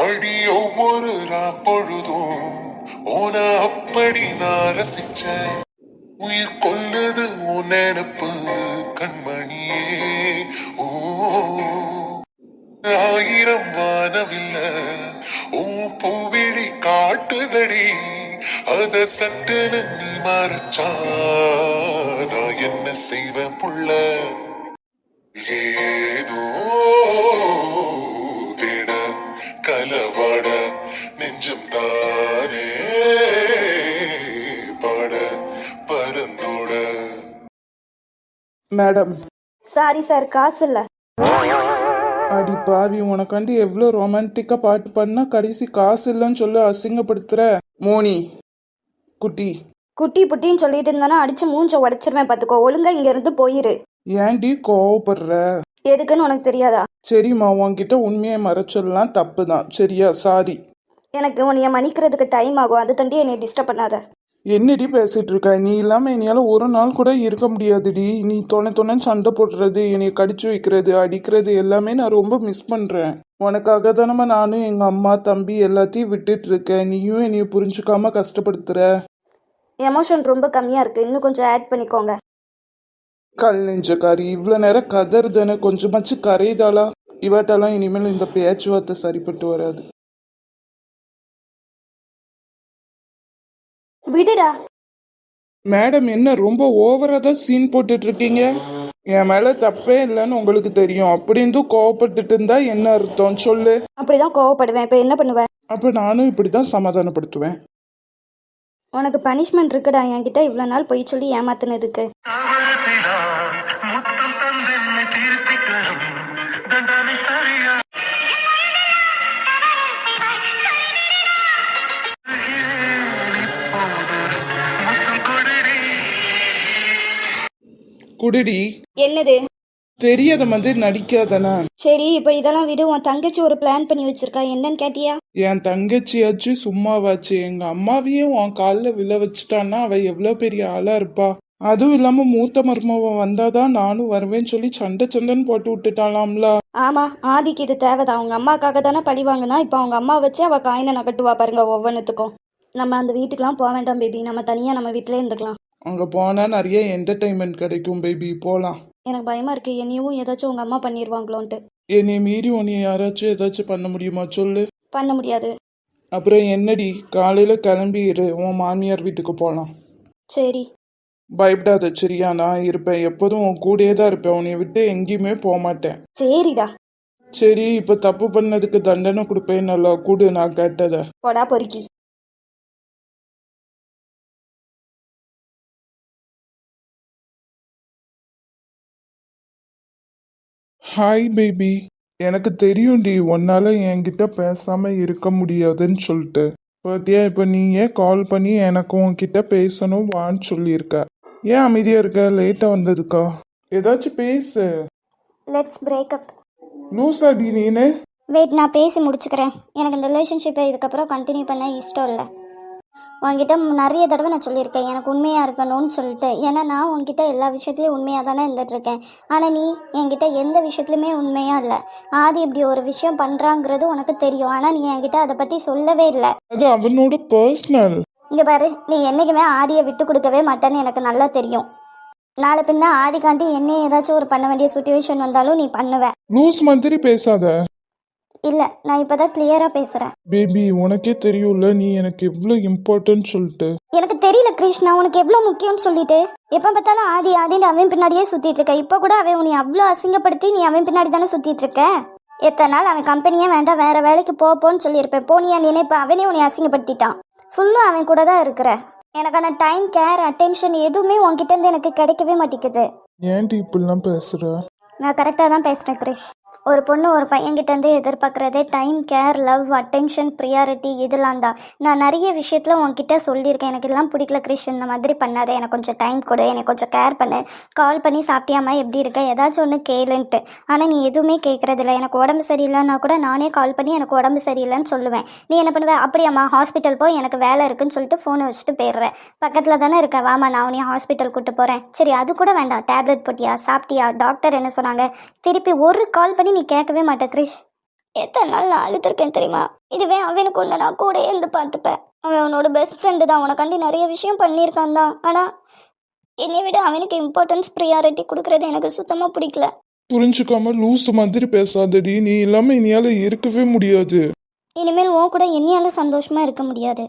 அடி ஒவ்வொரு பொழுதும் ஓன அப்படி நான் ரசிச்சேன். உயிர் கொல்லுது உன் நினப்பு கண்மணியே. ஓ, ஆயிரம் வானவில்ல உன் பூவிழி காட்டுதடி. அத சட்டுன்னு நீ மறைச்சா நான் என்ன செய்வேன் புள்ள. ஏதோ தேட கலவாட நெஞ்சம் தானே பாட பரந்தோட. மேடம். சாரி சார், காசு இல்ல. அடி பாவி, உனக்காண்டி எவ்வளோ ரொமான்டிக்கா பாட்டு பண்ணா கடைசி காசு இல்லைன்னு சொல்லி அசிங்கப்படுத்துற. மோனி குட்டி குட்டி புட்டின்னு சொல்லிட்டு இருந்தானா அடிச்சு மூஞ்ச உடைச்சிருவேன் பாத்துக்கோ. ஒழுங்கா இங்க இருந்து போயிரு. ஏன்டி கோவப்படுற? எதுக்குன்னு உனக்கு தெரியாதா? சரிம்மா, உன்கிட்ட உண்மையை மறைச்சொல்லாம் தப்பு தான், சரியா? சாரி. எனக்கு உன்னைய மன்னிக்கிறதுக்கு டைம் ஆகும், அது தண்டி என்னை டிஸ்டர்ப் பண்ணாத. என்னடி பேசிட்டு இருக்க? நீ இல்லாம என்னையால ஒரு நாள் கூட இருக்க முடியாதுடி. நீ தொண சண்டை போடுறது, என்னைய கடிச்சு வைக்கிறது, அடிக்கிறது எல்லாமே நான் ரொம்ப மிஸ் பண்றேன். உனக்காக தானம்மா நானும் எங்க அம்மா தம்பி எல்லாத்தையும் விட்டுட்டு இருக்கேன். நீயும் என்னைய புரிஞ்சுக்காம கஷ்டப்படுத்துற. எமோஷன் ரொம்ப கம்மியா இருக்கு, இன்னும் கொஞ்சம் ஆட் பண்ணிக்கோங்க. கல் நெஞ்சக்காரி, இவ்வளோ நேரம் கதறுதானே, கொஞ்சமாச்சு கரையுதாளா? இவாட்டெல்லாம் இனிமேல் இந்த பேச்சுவார்த்தை சரிப்பட்டு வராது. விடுடா. மேடம், என்ன ரொம்ப ஓவரா தான் சீன் போட்டுட்டு இருக்கீங்க? என் மேல தப்பே இல்லைன்னு உங்களுக்கு தெரியும், அப்படி இருந்தும் கோவப்பட்டுட்டு இருந்தா என்ன அர்த்தம் சொல்லு? அப்படிதான் கோவப்படுவேன். இப்ப என்ன பண்ணுவேன்? அப்ப நானும் இப்படிதான் சமாதானப்படுத்துவேன். உனக்கு பனிஷ்மெண்ட் இருக்குடா, என்கிட்ட இவ்வளவு நாள் பொய் சொல்லி ஏமாத்தினதுக்கு. குடிடி. என்னது? தெரியாத மாதிரி நடிக்காதனா? சரி, இப்ப இதெல்லாம் விடு. உன் தங்கச்சி ஒரு பிளான் பண்ணி வச்சிருக்கா, என்னன்னு கேட்டியா? என் தங்கச்சியாச்சு சும்மாவாச்சு, எங்க அம்மாவையும் உன் காலில் விழ வச்சுட்டான்னா அவ எவ்வளவு பெரிய ஆளா இருப்பா. அதுவும் இல்லாம மூத்த மருமவன் வந்தாதான் நானும் வருவேன்னு சொல்லி சண்டைன்னு போட்டு விட்டுட்டாலாம்ல. ஆமா, ஆதிக்கு இது தேவைதான். அவங்க அம்மாக்காக தானே பழி வாங்கினா. இப்ப அவங்க அம்மா வச்சு அவ காயினை நகட்டுவா பாருங்க ஒவ்வொன்றுத்துக்கும். நம்ம அந்த வீட்டுக்கெல்லாம் போக வேண்டாம் பேபி, நம்ம தனியா நம்ம வீட்டிலே இருந்துக்கலாம். அங்க போனா நிறைய என்டர்டைன்மெண்ட் கிடைக்கும் பேபி, போலாம். எனக்கு பயமா இருக்கு, என்னையும் ஏதாச்சும் உங்க அம்மா பண்ணிடுவாங்களோன்ட்டு. என்னை மீறி உன்னை யாராச்சும் ஏதாச்சும் பண்ண முடியுமா சொல்லு? பண்ண முடியாது. அப்புறம் என்னடி, காலையில கிளம்பிடு, உன் மாமியார் வீட்டுக்கு போலாம். சரி. பயப்படாத சரியா? நான் இருப்பேன், எப்போதும் உன் கூடயே தான் இருப்பேன், உன்னை விட்டு எங்கேயுமே போக மாட்டேன். சரிடா. சரி, இப்ப தப்பு பண்ணதுக்கு தண்டனை கொடுப்பேன், நல்லா கூடு நான் கேட்டத. போடா பொறுக்கி. Hi baby. எனக்கு தெரியும்டி உன்னால என்கிட்ட பேசாம இருக்க முடியாதுன்னு சொல்லிட்டு. பாத்தியா, இப்ப நீ ஏன் கால் பண்ணி எனக்கு உன்கிட்ட பேசணும் வான்னு சொல்லியிருக்க. ஏன் அமைதியா இருக்க? லேட்டா வந்ததுக்கா? ஏதாச்சும் பேசு. லெட்ஸ் பிரேக் அப். லூசாடி நீனு. வெயிட், நான் பேசி முடிச்சுக்கிறேன். எனக்கு இந்த ரிலேஷன்ஷிப்பை இதுக்கப்புறம் கண்டினியூ பண்ண இஷ்டம் இல்லை. உன்கிட்ட நிறைய தடவை நான் சொல்லியிருக்கேன் எனக்கு உண்மையாக இருக்கணும்னு சொல்லிட்டு. ஏன்னா நான் உன்கிட்ட எல்லா விஷயத்துலையும் உண்மையாக தானே இருந்துகிட்ருக்கேன். ஆனால் நீ என்கிட்ட எந்த விஷயத்துலையுமே உண்மையாக இல்லை. ஆதி இப்படி ஒரு விஷயம் பண்ணுறாங்கிறது உனக்கு தெரியும், ஆனால் நீ என்கிட்ட அதை பற்றி சொல்லவே இல்லை. அது அவனோட பர்சனல். இங்கே பாரு, நீ என்றைக்குமே ஆதியை விட்டு கொடுக்கவே மாட்டேன்னு எனக்கு நல்லா தெரியும். நாளை பின்ன ஆதிக்காண்டி என்ன ஏதாச்சும் ஒரு பண்ண வேண்டிய சுச்சுவேஷன் வந்தாலும் நீ பண்ணுவ. லூஸ் மாதிரி பேசாத. இல்லை, நான் இப்போ தான் கிளியராக பேசுகிறேன். பேபி, உனக்கே தெரியும்ல நீ எனக்கு எவ்வளோ இம்பார்ட்டன்ட் சொல்லிட்டு. எனக்கு தெரியல கிருஷ்ணா, உனக்கு எவ்வளோ முக்கியம்னு சொல்லிட்டு. எப்போ பார்த்தாலும் ஆதி ஆதின்னு அவன் பின்னாடியே சுற்றிட்டு இருக்க. இப்போ கூட அவன் உன்னை அவ்வளோ அசிங்கப்படுத்தி நீ அவன் பின்னாடி தானே சுற்றிட்டு இருக்க. எத்தனை நாள் அவன் கம்பெனியே வேண்டாம் வேற வேலைக்கு போன்னு சொல்லியிருப்பேன். போனியா நினைப்ப? அவனே உன்னை அசிங்கப்படுத்திட்டான். ஃபுல்லும் அவன் கூட தான் இருக்கிற. எனக்கான டைம், கேர், அட்டென்ஷன் எதுவுமே உன்கிட்ட இருந்து எனக்கு கிடைக்கவே மாட்டேங்குது. ஏன்டி இப்படிலாம் பேசுற? நான் கரெக்டாக தான் பேசுகிறேன் கிரிஷ். ஒரு பொண்ணு ஒரு பையன்கிட்டேருந்து எதிர்பார்க்குறதே time, care, love, attention, priority இதெல்லாம் தான். நான் நிறைய விஷயத்தில் உன்கிட்ட சொல்லியிருக்கேன், எனக்கு இதெல்லாம் பிடிக்கல கிறிஷ், இந்த மாதிரி பண்ணாத, எனக்கு கொஞ்சம் டைம் கொடு, எனக்கு கொஞ்சம் கேர் பண்ணு, கால் பண்ணி சாப்பிட்டியாம்மா, எப்படி இருக்க, ஏதாச்சும் ஒன்று கேளுன்ட்டு. ஆனால் நீ எதுவுமே கேட்குறதில்ல. எனக்கு உடம்பு சரியில்லைன்னா கூட நானே கால் பண்ணி எனக்கு உடம்பு சரியில்லைன்னு சொல்லுவேன். நீ என்ன பண்ணுவ, அப்படியாம்மா ஹாஸ்பிட்டல் போய் எனக்கு வேலை இருக்குன்னு சொல்லிட்டு ஃபோனை வச்சுட்டு போயிடுறேன். பக்கத்தில் தானே இருக்க, வாமா நான் உன்னைய ஹாஸ்பிட்டல் கூப்பிட்டு போகிறேன். சரி அது கூட வேண்டாம், டேப்லெட் போட்டியா, சாப்பிட்டியா, டாக்டர் என்ன சொன்னாங்க, திருப்பி ஒரு கால் பண்ணி நீ கேட்கவே மாட்டே கிரிஷ். எத்தனை நாள் நான் அழுதுருக்கேன் தெரியுமா? இதுவே அவனுக்கு ஒன்று நான் கூட இருந்து பார்த்துப்பேன். அவன் அவனோட பெஸ்ட் ஃப்ரெண்டு தான், உனக்காண்டி நிறைய விஷயம் பண்ணியிருக்கான் தான். ஆனால் என்னை விட அவனுக்கு இம்பார்ட்டன்ஸ், ப்ரியாரிட்டி கொடுக்குறது எனக்கு சுத்தமாக பிடிக்கல. புரிஞ்சுக்காம லூசு மாதிரி பேசாதடி, நீ இல்லாம இனியால இருக்கவே முடியாது. இனிமேல் உன் கூட என்னையால சந்தோஷமாக இருக்க முடியாது.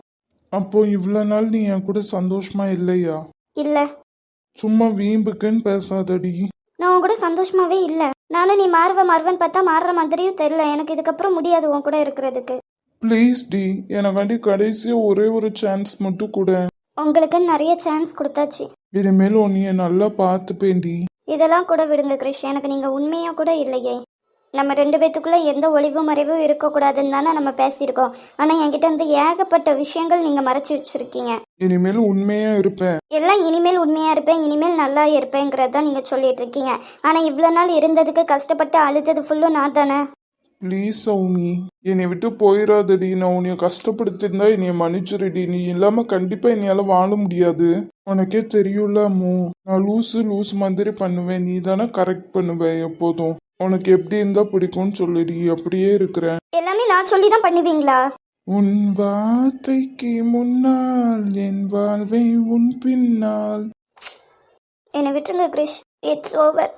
அப்போ இவ்வளோ நாள் நீ என் கூட சந்தோஷமா இல்லையா? இல்லை, சும்மா வீம்புக்குன்னு பேசாதடி. நான் உன் கூட சந்தோஷமாகவே இல்லை. நானும் நீ மாறுவன்னு பார்த்தா மாறுற மாதிரியும் தெரியல. எனக்கு இதுக்கப்புறம் முடியாது உன் கூட இருக்கிறதுக்கு. ப்ளீஸ் டி, எனக்காண்டி கடைசியா ஒரே ஒரு சான்ஸ் மட்டும் கூட. உங்களுக்கு நிறைய சான்ஸ் கொடுத்தாச்சு. இனிமேல் உன்னைய நல்லா பார்த்துப்பேன்டி. இதெல்லாம் கூட விடுங்க கிரிஷ், எனக்கு நீங்கள் உண்மையாக கூட இல்லையே. நம்ம 2 பேத்துக்குள்ளே எந்த ஒளிவு மறைவும் இருக்கக்கூடாதுன்னு தானே நம்ம பேசியிருக்கோம். ஆனால் என்கிட்ட வந்து ஏகப்பட்ட விஷயங்கள் நீங்கள் மறைச்சி வச்சுருக்கீங்க. இனிமேல் உண்மையா இருப்பேன். எல்லாம் இனிமேல் உண்மையாக இருப்பேன், இனிமேல் நல்லா இருப்பேங்கிறது தான் நீங்கள் சொல்லிட்டு இருக்கீங்க. ஆனால் இவ்வளோ நாள் இருந்ததுக்கு கஷ்டப்பட்டு அழுதது ஃபுல்லும் நான் தானே. ப்ளீஸ் சௌமி, என்னை விட்டு போயிடாதடி. நான் உன்னைய கஷ்டப்படுத்திருந்தா என்னைய மன்னிச்சிருடி. நீ இல்லாம கண்டிப்பா என்னையால வாழ முடியாது. உனக்கே தெரியும்ல அம்மு, நான் லூசு மாதிரி பண்ணுவேன், நீ தானே கரெக்ட் பண்ணுவேன் எப்போதும். உனக்கு எப்படி இருந்தா பிடிக்கும்னு சொல்லிடி, அப்படியே இருக்கிறேன். எல்லாமே நான் சொல்லி தான் பண்ணுவீங்களா? உன் வார்த்தைக்கு முன்னால் என் வாழ்வை உன் பின்னால். என்னை விட்டுருங்க Krish, it's over,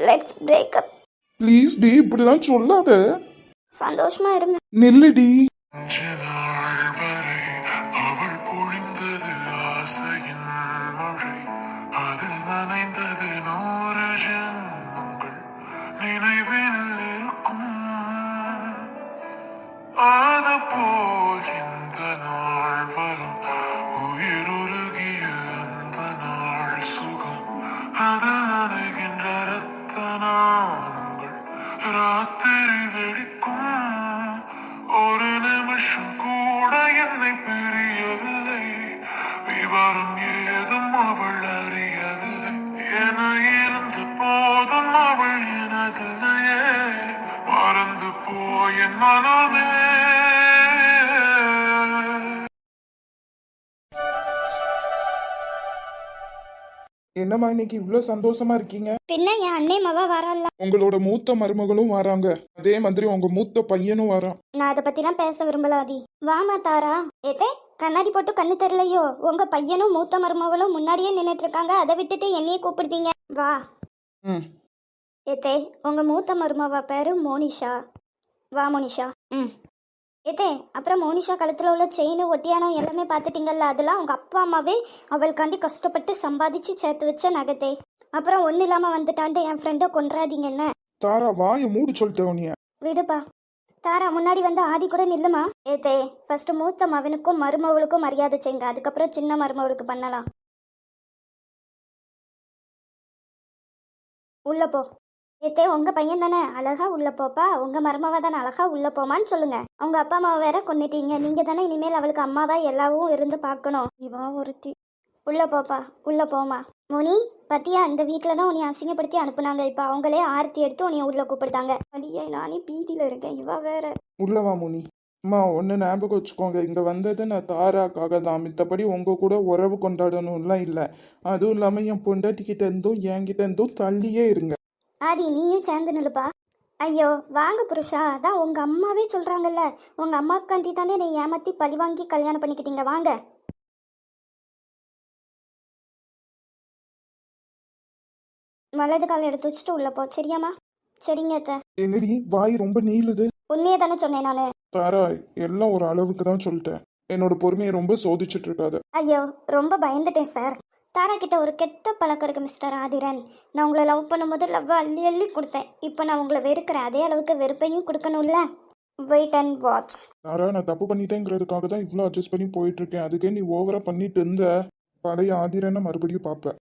let's break up. Please டி, இப்படிலாம் சொல்லாத. சந்தோஷமா இருங்க. நில்லுடி. கொஞ்ச நாள் வரை அவள் பொழிந்தது ஆசையின் மழை, அதில் நனைந்தது 100 ஜென்மங்கள் நினைவினில் இருக்கும். அது போல் இந்த நாள் வரும், உயிருருகிய அந்த நாள் சுகம், அதில் நனைகின்ற ரத்த நாணங்கள் ராத்திரி வெடிக்கும். ஒரு நிமிஷம் கூட என்னை பிரியவில்லை, விவரம் ஏதும் அவள் அறியவில்லை. என இருந்த போதும் அவள் எனதில்லையே, மறந்து போய் என் மனமே. என்னம்மா இன்னைக்கு இவ்வளோ சந்தோஷமா இருக்கீங்க? பின்ன என் அண்ணே மவ வரல. உங்களோட மூத்த மருமகளும் வராங்க, அதே மாதிரி உங்க மூத்த பையனும் வரான். நான் அதை பத்திலாம் பேச விரும்பல ஆதி. வாமா தாரா. ஏதே கண்ணாடி போட்டு கண்ணு தெரியலையோ? உங்க பையனும் மூத்த மருமகளும் முன்னாடியே நின்றுட்டு இருக்காங்க, அதை விட்டுட்டு என்னையே கூப்பிடுதீங்க. வா. ம். ஏதே உங்க மூத்த மருமவ பேரு மோனிஷா. வா மோனிஷா. ம். ஏதே அப்புறம் மோனிஷா கழுத்தில் உள்ள செயின், ஒட்டியானம் எல்லாமே பார்த்துட்டீங்கல்ல, அதெல்லாம் உங்கள் அப்பா அம்மாவே அவளுக்காண்டி கஷ்டப்பட்டு சம்பாதிச்சு சேர்த்து வச்ச நகத்தே. அப்புறம் ஒன்றும் இல்லாமல் வந்துட்டான்ட்டு என் ஃப்ரெண்டை கொன்றாதீங்க என்ன. தாரா வாயை மூடி சொல்லிட்டேன் உன்னைய. விடுப்பா. தாரா முன்னாடி வந்து ஆதி கூட நில்லுமா. ஏதே ஃபர்ஸ்ட் மூத்த மகனுக்கும் மருமவளுக்கும் மரியாதை செய்யுங்க, அதுக்கப்புறம் சின்ன மருமவளுக்கு பண்ணலாம். உள்ள போ. ஏத்தே உங்க பையன் தானே, அழகா உள்ள போப்பா. உங்க மருமவ தானே, அழகா உள்ள போமான்னு சொல்லுங்க. அவங்க அப்பா அம்மாவை வேற கொன்னுட்டீங்க, நீங்க தானே இனிமேல் அவளுக்கு அம்மாவா எல்லாவும் இருந்து பார்க்கணும். இவன் ஒருத்தி. உள்ள போப்பா, உள்ள போமா. மோனி பத்தியா, இந்த வீட்டில் தான் உன்னை அசிங்கப்படுத்தி அனுப்புனாங்க, இப்போ அவங்களே ஆர்த்தி எடுத்து உன்னைய உள்ள கூப்பிடுத்தாங்க. அடியே நானே பீதியில் இருக்கேன், இவ வேற. உள்ளவா முனி. அம்மா ஒன்று ஞாபகம் வச்சுக்கோங்க, இங்கே வந்தது நான் தாராக்காக தான், மித்தபடி உங்கள் கூட உறவு கொண்டாடணும்லாம் இல்லை. அதுவும் இல்லாமல் என் பொண்டாட்டிக்கிட்ட இருந்தும் என்கிட்ட இருந்தும் தள்ளியே இருங்க. ஆதி நீயும் சேர்ந்து நில்லுப்பா. ஐயோ வாங்க புருஷா, அதான் உங்க அம்மாவே சொல்றாங்கல்ல, உங்க அம்மாக்காண்டி தானே நீ ஏமாத்தி பழி வாங்கி கல்யாணம் பண்ணிக்கிட்டீங்க. வாங்க. வலது கால் எடுத்து வச்சுட்டு உள்ள போ, சரியாம்மா? சரிங்க அத்தை. என்னடி வாய் ரொம்ப நீளுது? உண்மையை தானே சொன்னேன் நானு. தாரா எல்லாம் ஒரு அளவுக்கு தான் சொல்லிட்டேன், என்னோட பொறுமையை ரொம்ப சோதிச்சுட்டு இருக்காது. ஐயோ ரொம்ப பயந்துட்டேன் சார். தாரா கிட்ட ஒரு கெட்ட பழக்கம் இருக்கு மிஸ்டர் ஆதிரன். நான் உங்களை லவ் பண்ணும்போது லவ் அள்ளி அள்ளி கொடுத்தேன், இப்போ நான் உங்களை வெறுக்கிறேன், அதே அளவுக்கு வெறுப்பையும் கொடுக்கணும்ல. Wait and watch. தாரா நான் தப்பு பண்ணிட்டேங்கிறதுக்காக தான் இவ்வளோ அட்ஜஸ்ட் பண்ணி போயிட்டு இருக்கேன், அதுக்கே நீ ஓவரா பண்ணிட்டு இருந்த பழைய ஆதிரனை மறுபடியும் பார்ப்பேன்.